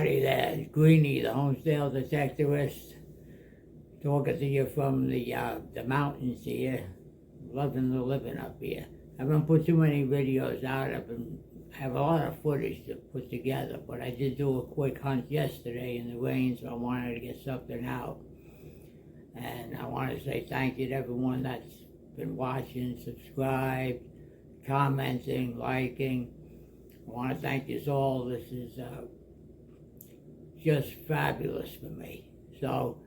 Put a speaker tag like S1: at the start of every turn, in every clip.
S1: Alrighty there, it's Greenie, the homestead detectivist, talking to you from the mountains here. Loving the living up here. I haven't put too many videos out. I have a lot of footage to put together, but I did do a quick hunt yesterday in the rain, so I wanted to get something out. And I want to say thank you to everyone that's been watching, subscribed, commenting, liking. I want to thank you all. This is just fabulous for me. So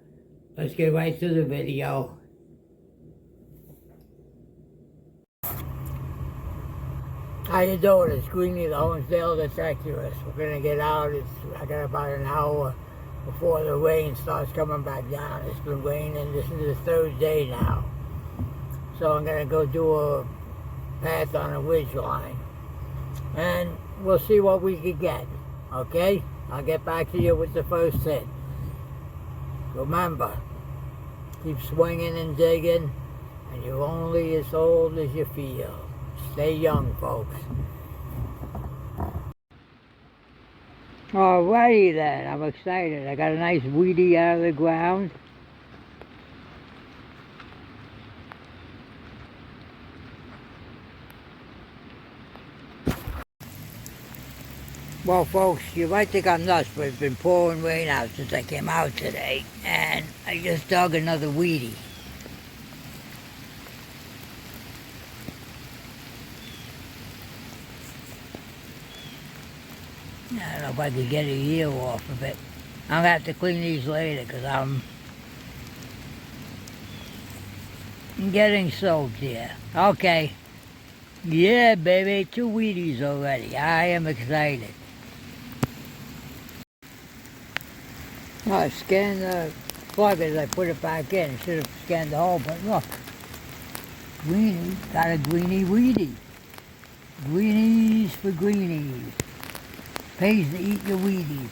S1: let's get right to the video. How you doing? It's Greenie, the homestead detectivist. We're gonna get out. I got about an hour before the rain starts coming back down. It's been raining. This is the third day now. So I'm gonna go do a path on a ridge line, and we'll see what we can get. Okay? I'll get back to you with the first hit. Remember, keep swinging and digging, and you're only as old as you feel. Stay young, folks. Alrighty then, I'm excited. I got a nice weedy out of the ground. Well, folks, you might think I'm nuts, but it's been pouring rain out since I came out today, and I just dug another weedy. I don't know if I could get a year off of it. I'm going to have to clean these later because I'm getting soaked here. Okay. Yeah, baby, 2 Wheaties already. I am excited. I scanned the plug as I put it back in. I should have scanned the hole, but look. Greenie, got a Greenie Weedy. Greenies for greenies. Pays to eat your Wheaties.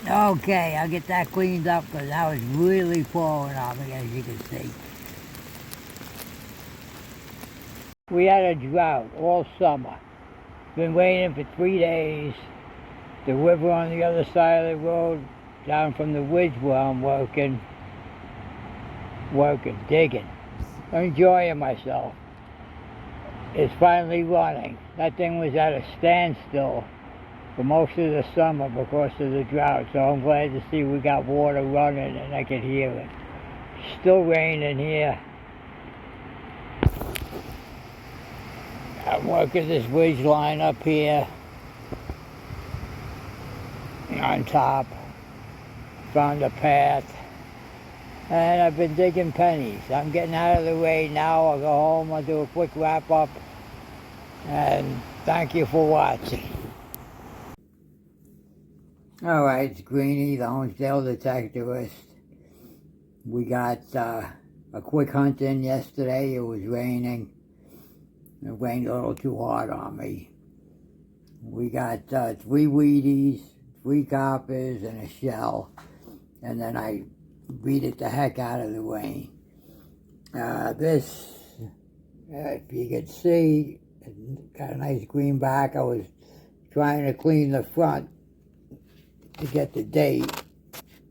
S1: Okay, I'll get that cleaned up because now it's really pouring on me, as you can see. We had a drought all summer. Been raining for 3 days. The river on the other side of the road, down from the ridge where I'm working, digging, enjoying myself. It's finally running. That thing was at a standstill for most of the summer because of the drought, so I'm glad to see we got water running and I can hear it. Still raining here. I'm working this ridge line up here on top. Found a path. And I've been digging pennies. I'm getting out of the rain now. I'll go home, I'll do a quick wrap up. And thank you for watching. Alright, it's Greenie, the homestead detectivist. We got a quick hunt in yesterday. It was raining. It rained a little too hard on me. We got 3 Wheaties, 3 coppers, and a shell. And then I beat it the heck out of the rain. This, if you can see, got a nice green back. I was trying to clean the front to get the date,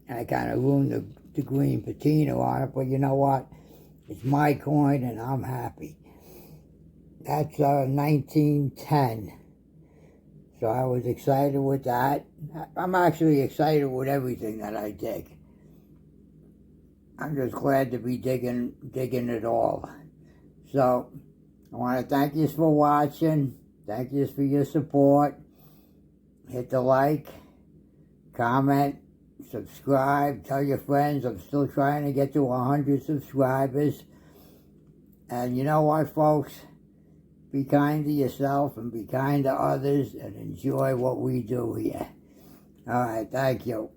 S1: and I kind of ruined the green patina on it, but you know what? It's my coin, and I'm happy. That's 1910. So I was excited with that. I'm actually excited with everything that I dig. I'm just glad to be digging it all. So I want to thank you for watching. Thank you for your support. Hit the like, comment, subscribe, tell your friends. I'm still trying to get to 100 subscribers. And you know what, folks? Be kind to yourself and be kind to others and enjoy what we do here. All right, thank you.